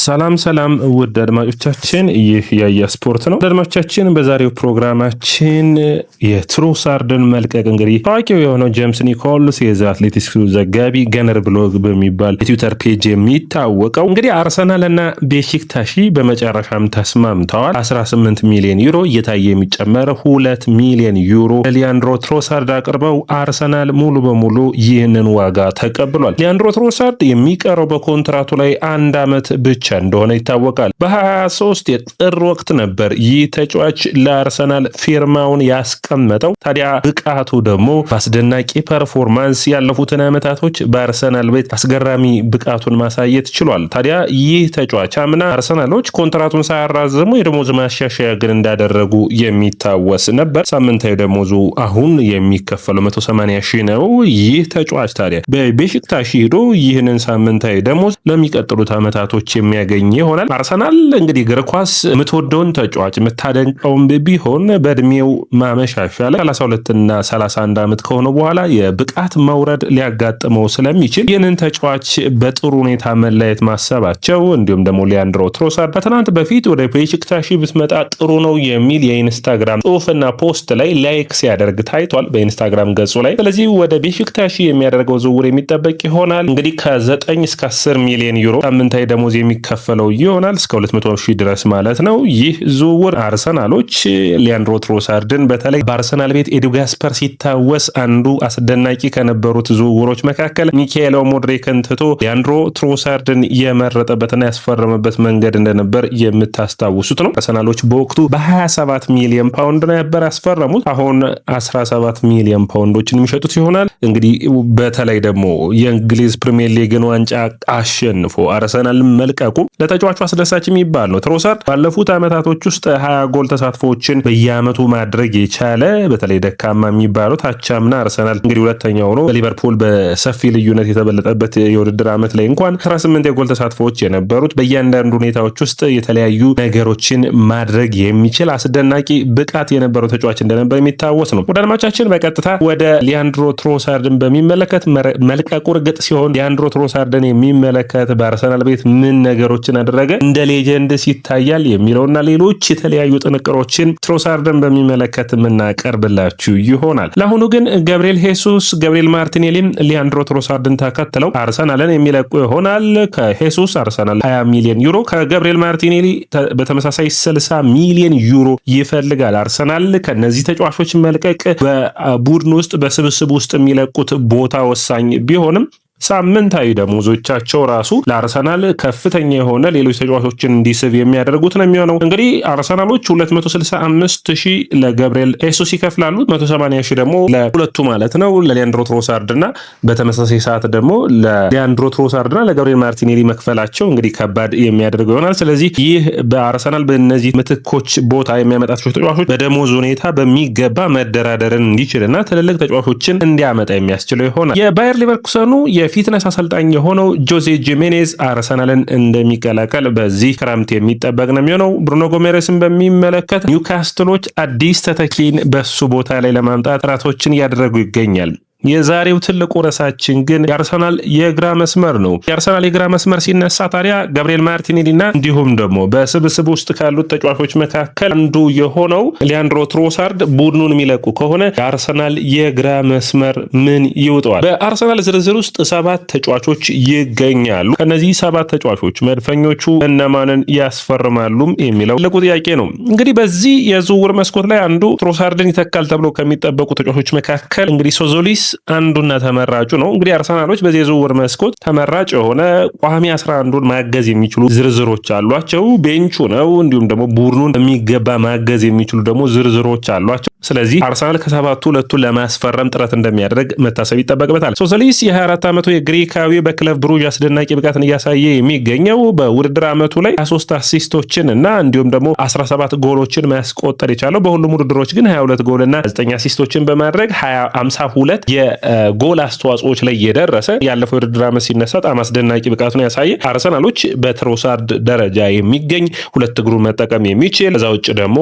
ሰላም ውድ አድማጮቻችን፣ ይህ ያያ ስፖርት ነው። አድማጮቻችን በዛሬው ፕሮግራማችን የትሮሳርድን መልቀቅ እንግዲህ ታዋቂው የሆነው ጄምስ ኒኮልስ የዛ አትሌቲክሱ ዘጋቢ ገነር ብሎግ በሚባል የትዊተር ፔጅ የሚታወቀው እንግዲህ አርሰናልና ቤሺክታሺ በመጨረሻም ተስማምተዋል። 18 ሚሊዮን ዩሮ እየታየ የሚጨመር 2 ሚሊዮን ዩሮ ሊያንድሮ ትሮሳርድ አቅርበው አርሰናል ሙሉ በሙሉ ይህንን ዋጋ ተቀብሏል። ሊያንድሮ ትሮሳርድ የሚቀረው በኮንትራቱ ላይ 1 ዓመት ብቻ እንደሆነ ይታወቃል። በ23 የጥር ወቅት ነበር ይህ ተጫዋች ለአርሰናል ፊርማውን ያስቀመጠው። ታዲያ ብቃቱ ደግሞ በአስደናቂ ፐርፎርማንስ ያለፉትን ዓመታቶች በአርሰናል ቤት አስገራሚ ብቃቱን ማሳየት ችሏል። ታዲያ ይህ ተጫዋች አምና አርሰናሎች ኮንትራቱን ሳያራዘሙ የደሞዝ ማሻሻያ ግን እንዳደረጉ የሚታወስ ነበር። ሳምንታዊ ደሞዙ አሁን የሚከፈለው 180 ሺህ ነው። ይህ ተጫዋች ታዲያ በቤሺክታሺ ሄዶ ይህንን ሳምንታዊ ደሞዝ ለሚቀጥሉት ዓመታቶች የሚያገኝ ይሆናል። አርሰናል እንግዲህ እግር ኳስ የምትወደውን ተጫዋች የምታደንቀውን ቢሆን በእድሜው ማመሻሻ ላይ 32 እና 31 ዓመት ከሆነ በኋላ የብቃት መውረድ ሊያጋጥመው ስለሚችል ይህንን ተጫዋች በጥሩ ሁኔታ መለየት ማሰባቸው እንዲሁም ደግሞ ሊያንድሮ ትሮሳርድ ከትናንት በፊት ወደ ቤሺክታሺ ብትመጣ ጥሩ ነው የሚል የኢንስታግራም ጽሑፍና ፖስት ላይ ላይክ ሲያደርግ ታይቷል በኢንስታግራም ገጹ ላይ። ስለዚህ ወደ ቤሺክታሺ የሚያደርገው ዝውውር የሚጠበቅ ይሆናል። እንግዲህ ከ9 እስከ 10 ሚሊዮን ዩሮ ሳምንታዊ ደሞዝ የሚከፈለው ይሆናል እስከ 200 ሺህ ድረስ ማለት ነው። ይህ ዝውውር አርሰናሎች ሊያንድሮ ትሮሳርድን በተለይ በአርሰናል ቤት ኤዱ ጋስፐር ሲታወስ አንዱ አስደናቂ ከነበሩት ዝውውሮች መካከል ሚካኤል ሞድሪክን ትቶ ሊያንድሮ ትሮሳርድን የመረጠበትና ያስፈረመበት መንገድ እንደነበር የምታስታውሱት ነው። አርሰናሎች በወቅቱ በ27 ሚሊዮን ፓውንድ ነበር ያስፈረሙት። አሁን 17 ሚሊዮን ፓውንዶችን የሚሸጡት ይሆናል። እንግዲህ በተለይ ደግሞ የእንግሊዝ ፕሪሚየር ሊግን ዋንጫ አሸንፎ አርሰናል መልቀቁ ለተጫዋቹ አስደሳች የሚባል ነው። ትሮሳርድ ባለፉት ዓመታቶች ውስጥ 20 ጎል ተሳትፎችን በየዓመቱ ማድረግ የቻለ በተለይ ደካማ የሚባለው ታቻምና አርሰናል እንግዲህ ሁለተኛ ሆኖ በሊቨርፑል በሰፊ ልዩነት የተበለጠበት የውድድር ዓመት ላይ እንኳን 18 የጎል ተሳትፎች የነበሩት በእያንዳንዱ ሁኔታዎች ውስጥ የተለያዩ ነገሮችን ማድረግ የሚችል አስደናቂ ብቃት የነበረው ተጫዋች እንደነበር የሚታወስ ነው። ወደ አድማጮቻችን በቀጥታ ወደ ሊያንድሮ ትሮሳርድን በሚመለከት መልቀቁ እርግጥ ሲሆን ሊያንድሮ ትሮሳርድን የሚመለከት በአርሰናል ቤት ምን ነገሮችን አደረገ፣ እንደ ሌጀንድስ ይታያል የሚለውና ሌሎች የተለያዩ ጥንቅሮችን ትሮሳርድን በሚመለከት የምናቀርብላችሁ ይሆናል። ለአሁኑ ግን ገብርኤል ማርቲኔሊም ሊያንድሮ ትሮሳርድን ተከትለው አርሰናልን የሚለቁ ይሆናል። ከሄሱስ አርሰናል 20 ሚሊዮን ዩሮ ከገብርኤል ማርቲኔሊ በተመሳሳይ 60 ሚሊዮን ዩሮ ይፈልጋል። አርሰናል ከነዚህ ተጫዋቾች መልቀቅ በቡድን ውስጥ በስብስብ ውስጥ የሚለቁት ቦታ ወሳኝ ቢሆንም ሳምንታዊ ደሞዞቻቸው ራሱ ለአርሰናል ከፍተኛ የሆነ ሌሎች ተጫዋቾችን እንዲስብ የሚያደርጉት ነው የሚሆነው። እንግዲህ አርሰናሎች 265 ሺህ ለገብርኤል ሄሱስ ይከፍላሉ፣ 180 ሺህ ደግሞ ለሁለቱ ማለት ነው ለሊያንድሮ ትሮሳርድና በተመሳሳይ ሰዓት ደግሞ ለሊያንድሮ ትሮሳርድና ለገብርኤል ማርቲኔሊ መክፈላቸው እንግዲህ ከባድ የሚያደርገው ይሆናል። ስለዚህ ይህ በአርሰናል በእነዚህ ምትኮች ቦታ የሚያመጣቸው ተጫዋቾች በደሞዝ ሁኔታ በሚገባ መደራደርን እንዲችልና ትልልቅ ተጫዋቾችን እንዲያመጣ የሚያስችለው ይሆናል። የባየር ሊቨርኩሰኑ የፊትነስ አሰልጣኝ የሆነው ጆዜ ጂሜኔዝ አርሰናልን እንደሚቀላቀል በዚህ ክረምት የሚጠበቅ ነው የሚሆነው። ብሩኖ ጎሜሬስን በሚመለከት ኒውካስትሎች አዲስ ተተኪን በሱ ቦታ ላይ ለማምጣት ጥረቶችን እያደረጉ ይገኛል። የዛሬው ትልቁ ርዕሳችን ግን የአርሰናል የግራ መስመር ነው። የአርሰናል የግራ መስመር ሲነሳ ታዲያ ገብርኤል ማርቲኔሊና እንዲሁም ደግሞ በስብስብ ውስጥ ካሉት ተጫዋቾች መካከል አንዱ የሆነው ሊያንድሮ ትሮሳርድ ቡድኑን የሚለቁ ከሆነ የአርሰናል የግራ መስመር ምን ይውጠዋል? በአርሰናል ዝርዝር ውስጥ 7 ተጫዋቾች ይገኛሉ። ከነዚህ 7 ተጫዋቾች መድፈኞቹ እነማንን ያስፈርማሉም የሚለው ትልቁ ጥያቄ ነው። እንግዲህ በዚህ የዝውውር መስኮት ላይ አንዱ ትሮሳርድን ይተካል ተብሎ ከሚጠበቁ ተጫዋቾች መካከል እንግዲህ ሶዞሊስ አንዱና ተመራጩ ነው። እንግዲህ አርሰናሎች በዚህ የዝውውር መስኮት ተመራጭ የሆነ ቋሚ 11ን ማገዝ የሚችሉ ዝርዝሮች አሏቸው። ቤንቹ ነው። እንዲሁም ደግሞ ቡድኑን በሚገባ ማገዝ የሚችሉ ደግሞ ዝርዝሮች አሏቸው። ስለዚህ አርሰናል ከ7ቱ 2ቱን ለማስፈረም ጥረት እንደሚያደርግ መታሰብ ይጠበቅበታል። ሶዞሊስ የ24 ዓመቱ የግሪካዊ በክለብ ብሩጅ አስደናቂ ብቃትን እያሳየ የሚገኘው በውድድር ዓመቱ ላይ 23 አሲስቶችን እና እንዲሁም ደግሞ 17 ጎሎችን ማስቆጠር የቻለው በሁሉም ውድድሮች ግን 22 ጎልና 9 አሲስቶችን በማድረግ 52 የጎል አስተዋጽኦች ላይ የደረሰ ያለፈው የውድድር ዓመት ሲነሳ በጣም አስደናቂ ብቃቱን ያሳየ አርሰናሎች በትሮሳርድ ደረጃ የሚገኝ ሁለት እግሩን መጠቀም የሚችል እዛ ውጭ ደግሞ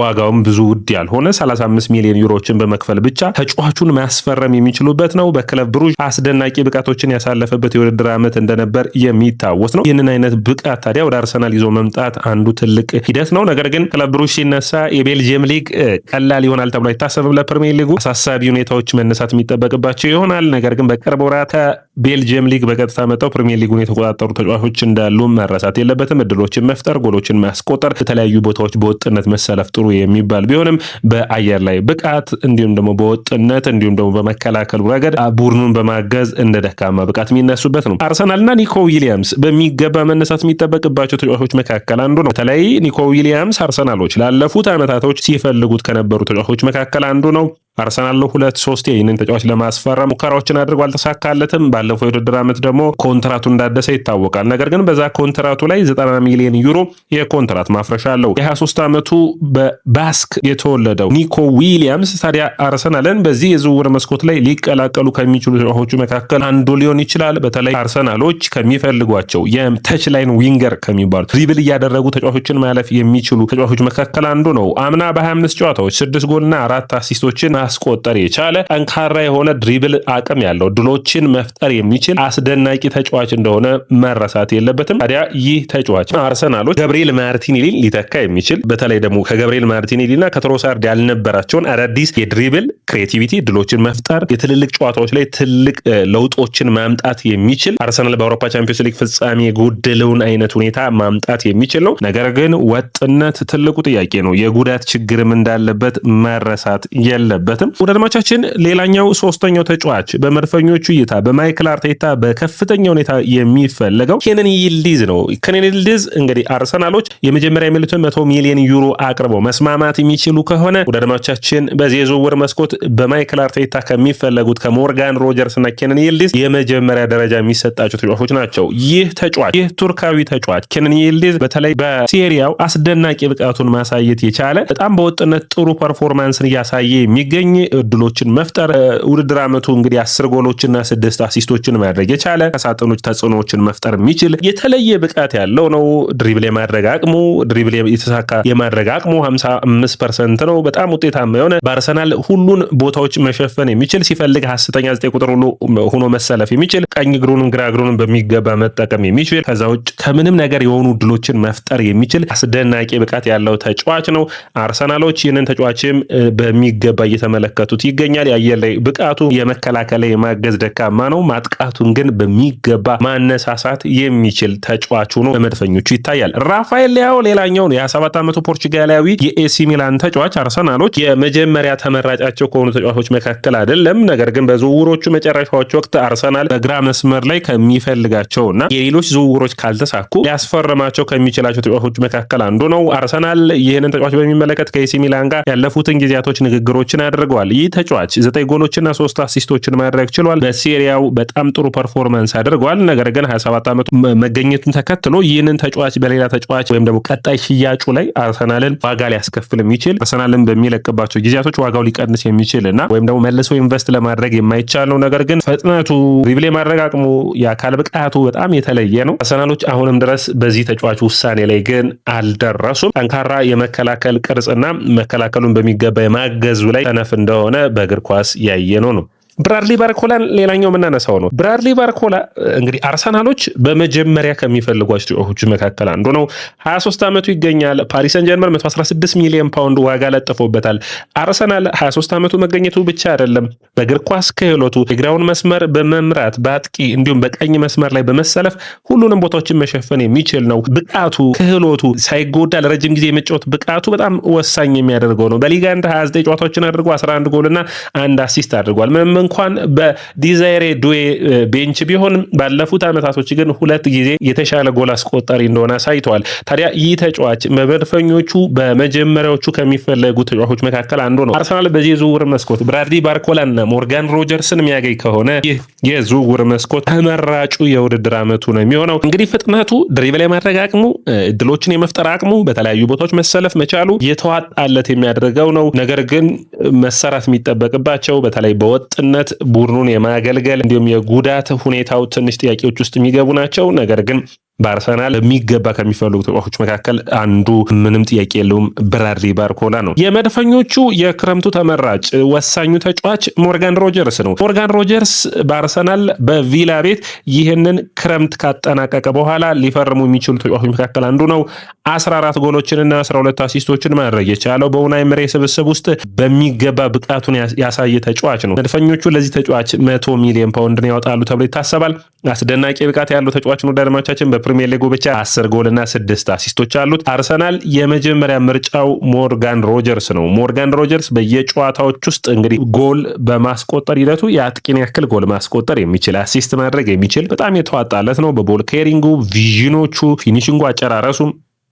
ዋጋውም ብዙ ውድ ያልሆነ 35 ሚሊዮን ዩሮዎችን በመክፈል ብቻ ተጫዋቹን ማስፈረም የሚችሉበት ነው። በክለብ ብሩዥ አስደናቂ ብቃቶችን ያሳለፈበት የውድድር ዓመት እንደነበር የሚታወስ ነው። ይህንን አይነት ብቃት ታዲያ ወደ አርሰናል ይዞ መምጣት አንዱ ትልቅ ሂደት ነው። ነገር ግን ክለብ ብሩዥ ሲነሳ የቤልጅየም ሊግ ቀላል ይሆናል ተብሎ አይታሰብም። ለፕሪሚየር ሊጉ አሳሳቢ ሁኔታዎች መነሳት የሚጠበቅባቸው ይሆናል። ነገር ግን በቅርብ ወራት ከቤልጅየም ሊግ በቀጥታ መጣው ፕሪሚየር ሊጉን የተቆጣጠሩ ተጫዋቾች እንዳሉ መረሳት የለበትም። እድሎችን መፍጠር፣ ጎሎችን ማስቆጠር፣ የተለያዩ ቦታዎች በወጥነት መሰለፍ ጥሩ የሚባል ቢሆንም በአየር ላይ ብቃት እንዲሁም ደግሞ በወጥነት እንዲሁም ደግሞ በመከላከሉ ረገድ ቡድኑን በማገዝ እንደ ደካማ ብቃት የሚነሱበት ነው። አርሰናልና ኒኮ ዊሊያምስ በሚገባ መነሳት የሚጠበቅባቸው ተጫዋቾች መካከል አንዱ ነው። በተለይ ኒኮ ዊሊያምስ አርሰናሎች ላለፉት ዓመታቶች ሲፈልጉት ከነበሩ ተጫዋቾች መካከል አንዱ ነው። አርሰናል ሁለት ሶስት ይህንን ተጫዋች ለማስፈረም ሙከራዎችን አድርጎ አልተሳካለትም። ባለፈው የውድድር ዓመት ደግሞ ኮንትራቱ እንዳደሰ ይታወቃል። ነገር ግን በዛ ኮንትራቱ ላይ 90 ሚሊዮን ዩሮ የኮንትራት ማፍረሻ አለው። የ23 ዓመቱ በባስክ የተወለደው ኒኮ ዊሊያምስ ታዲያ አርሰናልን በዚህ የዝውውር መስኮት ላይ ሊቀላቀሉ ከሚችሉ ተጫዋቾቹ መካከል አንዱ ሊሆን ይችላል። በተለይ አርሰናሎች ከሚፈልጓቸው የተች ላይን ዊንገር ከሚባሉ ድሪብል እያደረጉ ተጫዋቾችን ማለፍ የሚችሉ ተጫዋቾች መካከል አንዱ ነው። አምና በ25 ጨዋታዎች 6 ጎልና 4 አሲስቶችን ማስቆጠር የቻለ ጠንካራ የሆነ ድሪብል አቅም ያለው ድሎችን መፍጠር የሚችል አስደናቂ ተጫዋች እንደሆነ መረሳት የለበትም። ታዲያ ይህ ተጫዋች አርሰናሎች ገብርኤል ማርቲኔሊን ሊተካ የሚችል በተለይ ደግሞ ከገብርኤል ማርቲኔሊና ከትሮሳርድ ያልነበራቸውን አዳዲስ የድሪብል ክሬቲቪቲ ድሎችን መፍጠር የትልልቅ ጨዋታዎች ላይ ትልቅ ለውጦችን ማምጣት የሚችል አርሰናል በአውሮፓ ቻምፒዮንስ ሊግ ፍጻሜ የጎደለውን አይነት ሁኔታ ማምጣት የሚችል ነው። ነገር ግን ወጥነት ትልቁ ጥያቄ ነው። የጉዳት ችግርም እንዳለበት መረሳት የለበትም። ወደ አድማቻችን ሌላኛው ሶስተኛው ተጫዋች በመድፈኞቹ እይታ በማይክል አርቴታ በከፍተኛ ሁኔታ የሚፈለገው ኬነን ይልዲዝ ነው። ኬነን ይልዲዝ እንግዲህ አርሰናሎች የመጀመሪያ የሚሉትን 100 ሚሊዮን ዩሮ አቅርበው መስማማት የሚችሉ ከሆነ ወደ አድማቻችን በዚህ የዝውውር መስኮት በማይክል አርቴታ ከሚፈለጉት ከሞርጋን ሮጀርስ እና ኬነን ይልዲዝ የመጀመሪያ ደረጃ የሚሰጣቸው ተጫዋቾች ናቸው። ይህ ቱርካዊ ተጫዋች ኬነን ይልዲዝ በተለይ በሴሪያው አስደናቂ ብቃቱን ማሳየት የቻለ በጣም በወጥነት ጥሩ ፐርፎርማንስን እያሳየ የሚገኝ እድሎችን መፍጠር ውድድር ዓመቱ እንግዲህ 10 ጎሎችና 6 አሲስቶችን ማድረግ የቻለ ከሳጥኖች ተጽዕኖዎችን መፍጠር የሚችል የተለየ ብቃት ያለው ነው። ድሪብል የማድረግ አቅሙ የተሳካ የማድረግ አቅሙ 55% ነው። በጣም ውጤታማ የሆነ በአርሰናል ሁሉን ቦታዎች መሸፈን የሚችል ሲፈልግ ሐሰተኛ 9 ቁጥር ሆኖ መሰለፍ የሚችል ቀኝ እግሩንም ግራ እግሩንም በሚገባ መጠቀም የሚችል ከዛ ውጭ ከምንም ነገር የሆኑ እድሎችን መፍጠር የሚችል አስደናቂ ብቃት ያለው ተጫዋች ነው። አርሰናሎች ይህንን ተጫዋችም በሚገባ እየተመለከቱት ይገኛል። የአየር ላይ ብቃቱ የመከላከል የማገዝ ደካማ ነው። ማጥቃቱን ግን በሚገባ ማነሳሳት የሚችል ተጫዋች ሆኖ በመድፈኞቹ ይታያል። ራፋኤል ሊያኦ ሌላኛው የ27 ዓመቱ ፖርቹጋላዊ የኤሲ ሚላን ተጫዋች አርሰናሎች የመጀመሪያ ተመራጫቸው ከሆኑ ተጫዋቾች መካከል አይደለም። ነገር ግን በዝውውሮቹ መጨረሻዎች ወቅት አርሰናል በግራ መስመር ላይ ከሚፈልጋቸውና የሌሎች ዝውውሮች ካልተሳኩ ሊያስፈርማቸው ከሚችላቸው ተጫዋቾች መካከል አንዱ ነው። አርሰናል ይህንን ተጫዋች በሚመለከት ከኤሲ ሚላን ጋር ያለፉትን ጊዜያቶች ንግግሮችን አድርገዋል። ይህ ተጫዋች 9 ጎሎችና 3 አሲስቶችን ማድረግ ችሏል። በሴሪያው በጣም ጥሩ ፐርፎርማንስ አድርጓል። ነገር ግን 27 ዓመቱ መገኘቱን ተከትሎ ይህንን ተጫዋች በሌላ ተጫዋች ወይም ደግሞ ቀጣይ ሽያጩ ላይ አርሰናልን ዋጋ ሊያስከፍል የሚችል አርሰናልን በሚለቅባቸው ጊዜያቶች ዋጋው ሊቀንስ የሚችልና ወይም ደግሞ መልሶ ኢንቨስት ለማድረግ የማይቻል ነው። ነገር ግን ፍጥነቱ፣ ድሪብል የማድረግ አቅሙ፣ የአካል ብቃቱ በጣም የተለየ ነው። አርሰናሎች አሁንም ድረስ በዚህ ተጫዋች ውሳኔ ላይ ግን አልደረሱም። ጠንካራ የመከላከል ቅርጽና መከላከሉን በሚገባ የማገዙ ላይ ሰነፍ እንደሆነ በእግር ኳስ ያየነው ነው። ብራድሊ ባርኮላን ሌላኛው የምናነሳው ነው። ብራድሊ ባርኮላ እንግዲህ አርሰናሎች በመጀመሪያ ከሚፈልጓቸው ተጫዋቾች መካከል አንዱ ነው። 23 ዓመቱ ይገኛል። ፓሪስ ሰን ጀርመን 116 ሚሊዮን ፓውንድ ዋጋ ለጥፎበታል። አርሰናል 23 ዓመቱ መገኘቱ ብቻ አይደለም፣ በእግር ኳስ ክህሎቱ የግራውን መስመር በመምራት በአጥቂ እንዲሁም በቀኝ መስመር ላይ በመሰለፍ ሁሉንም ቦታዎችን መሸፈን የሚችል ነው። ብቃቱ፣ ክህሎቱ ሳይጎዳ ለረጅም ጊዜ የመጫወት ብቃቱ በጣም ወሳኝ የሚያደርገው ነው። በሊጋ 29 ጨዋታዎችን አድርጎ 11 ጎልና 1 አሲስት አድርጓል። ምንም እንኳን በዲዛይሬ ዱዌ ቤንች ቢሆን ባለፉት ዓመታቶች ግን 2 ጊዜ የተሻለ ጎል አስቆጣሪ እንደሆነ አሳይተዋል። ታዲያ ይህ ተጫዋች በመድፈኞቹ በመጀመሪያዎቹ ከሚፈለጉ ተጫዋቾች መካከል አንዱ ነው። አርሰናል በዚህ የዝውውር መስኮት ብራድሊ ባርኮላና ሞርጋን ሮጀርስን የሚያገኝ ከሆነ ይህ የዝውውር መስኮት ተመራጩ የውድድር ዓመቱ ነው የሚሆነው። እንግዲህ ፍጥነቱ፣ ድሪብል የማድረግ አቅሙ፣ እድሎችን የመፍጠር አቅሙ፣ በተለያዩ ቦታዎች መሰለፍ መቻሉ የተዋጣለት የሚያደርገው ነው። ነገር ግን መሰራት የሚጠበቅባቸው በተለይ በወጥነት ተጫዋችነት ቡድኑን የማገልገል እንዲሁም የጉዳት ሁኔታው ትንሽ ጥያቄዎች ውስጥ የሚገቡ ናቸው። ነገር ግን በአርሰናል የሚገባ ከሚፈልጉ ተጫዋቾች መካከል አንዱ ምንም ጥያቄ የለውም ብራድሊ ባርኮላ ነው። የመድፈኞቹ የክረምቱ ተመራጭ ወሳኙ ተጫዋች ሞርጋን ሮጀርስ ነው። ሞርጋን ሮጀርስ በአርሰናል በቪላ ቤት ይህንን ክረምት ካጠናቀቀ በኋላ ሊፈርሙ የሚችሉ ተጫዋቾች መካከል አንዱ ነው። 14 ጎሎችንና 12 አሲስቶችን ማድረግ የቻለው በኡናይ ኤመሪ ስብስብ ውስጥ በሚገባ ብቃቱን ያሳየ ተጫዋች ነው። መድፈኞቹ ለዚህ ተጫዋች 100 ሚሊዮን ፓውንድን ያወጣሉ ተብሎ ይታሰባል። አስደናቂ ብቃት ያለው ተጫዋች ነው። ደርማቻችን በፕሪሚየር ሊጉ ብቻ 10 ጎልና 6 አሲስቶች አሉት። አርሰናል የመጀመሪያ ምርጫው ሞርጋን ሮጀርስ ነው። ሞርጋን ሮጀርስ በየጨዋታዎች ውስጥ እንግዲህ ጎል በማስቆጠር ሂደቱ የአጥቂን ያክል ጎል ማስቆጠር የሚችል አሲስት ማድረግ የሚችል በጣም የተዋጣለት ነው። በቦል ኬሪንጉ፣ ቪዥኖቹ፣ ፊኒሽንጉ፣ አጨራረሱ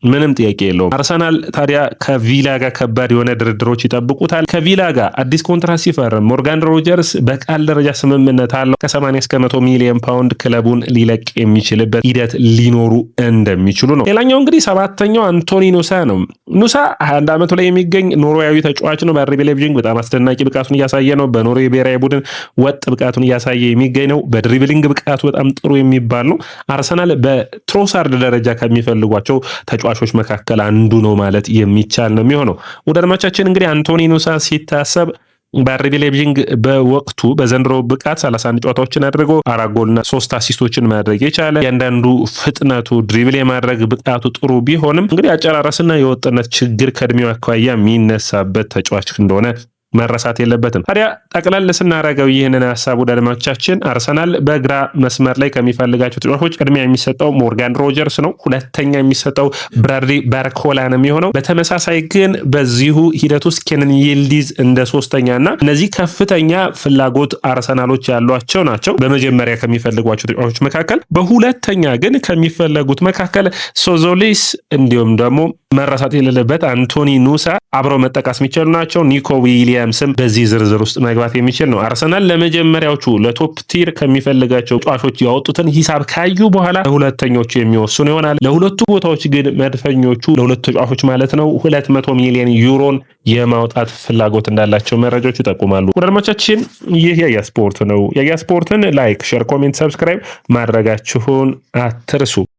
ምንም ጥያቄ የለውም። አርሰናል ታዲያ ከቪላ ጋር ከባድ የሆነ ድርድሮች ይጠብቁታል። ከቪላ ጋር አዲስ ኮንትራት ሲፈርም ሞርጋን ሮጀርስ በቃል ደረጃ ስምምነት አለው። ከ80 እስከ 100 ሚሊዮን ፓውንድ ክለቡን ሊለቅ የሚችልበት ሂደት ሊኖሩ እንደሚችሉ ነው። ሌላኛው እንግዲህ ሰባተኛው አንቶኒ ኑሳ ነው። ኑሳ 21 ዓመቱ ላይ የሚገኝ ኖርዌያዊ ተጫዋች ነው። በአርቢ ሌይፕዚግ በጣም አስደናቂ ብቃቱን እያሳየ ነው። በኖርዌይ ብሔራዊ ቡድን ወጥ ብቃቱን እያሳየ የሚገኝ ነው። በድሪብሊንግ ብቃቱ በጣም ጥሩ የሚባል ነው። አርሰናል በትሮሳርድ ደረጃ ከሚፈልጓቸው ተጫዋቾች መካከል አንዱ ነው ማለት የሚቻል ነው የሚሆነው። ወደ አድማቻችን እንግዲህ አንቶኒ ኑሳ ሲታሰብ በአርቢ ሌይፕዚግ በወቅቱ በዘንድሮ ብቃት 31 ጨዋታዎችን አድርጎ 4 ጎልና 3 አሲስቶችን ማድረግ የቻለ ያንዳንዱ ፍጥነቱ ድሪብል የማድረግ ብቃቱ ጥሩ ቢሆንም እንግዲህ አጨራረስና የወጥነት ችግር ከእድሜው አኳያ የሚነሳበት ተጫዋች እንደሆነ መረሳት የለበትም። ታዲያ ጠቅለል ስናረገው ይህንን ሀሳብ ወደ አድማጮቻችን አርሰናል በግራ መስመር ላይ ከሚፈልጋቸው ተጫዋቾች ቅድሚያ የሚሰጠው ሞርጋን ሮጀርስ ነው። ሁለተኛ የሚሰጠው ብራድሊ ባርኮላ ነው የሚሆነው። በተመሳሳይ ግን በዚሁ ሂደት ውስጥ ኬንን ይልዲዝ እንደ ሶስተኛና እነዚህ ከፍተኛ ፍላጎት አርሰናሎች ያሏቸው ናቸው በመጀመሪያ ከሚፈልጓቸው ተጫዋቾች መካከል። በሁለተኛ ግን ከሚፈለጉት መካከል ሶዞሊስ እንዲሁም ደግሞ መረሳት የሌለበት አንቶኒ ኑሳ አብረው መጠቃስ የሚችሉ ናቸው። ኒኮ ዊሊያምስም በዚህ ዝርዝር ውስጥ መግባት የሚችል ነው። አርሰናል ለመጀመሪያዎቹ ለቶፕ ቲር ከሚፈልጋቸው ተጫዋቾች ያወጡትን ሂሳብ ካዩ በኋላ ለሁለተኞቹ የሚወስኑ ይሆናል። ለሁለቱ ቦታዎች ግን መድፈኞቹ ለሁለቱ ተጫዋቾች ማለት ነው 200 ሚሊዮን ዩሮን የማውጣት ፍላጎት እንዳላቸው መረጃዎች ይጠቁማሉ። ወዳጆቻችን ይህ ያያ ስፖርት ነው። ያያ ስፖርትን ላይክ፣ ሼር፣ ኮሜንት፣ ሰብስክራይብ ማድረጋችሁን አትርሱ።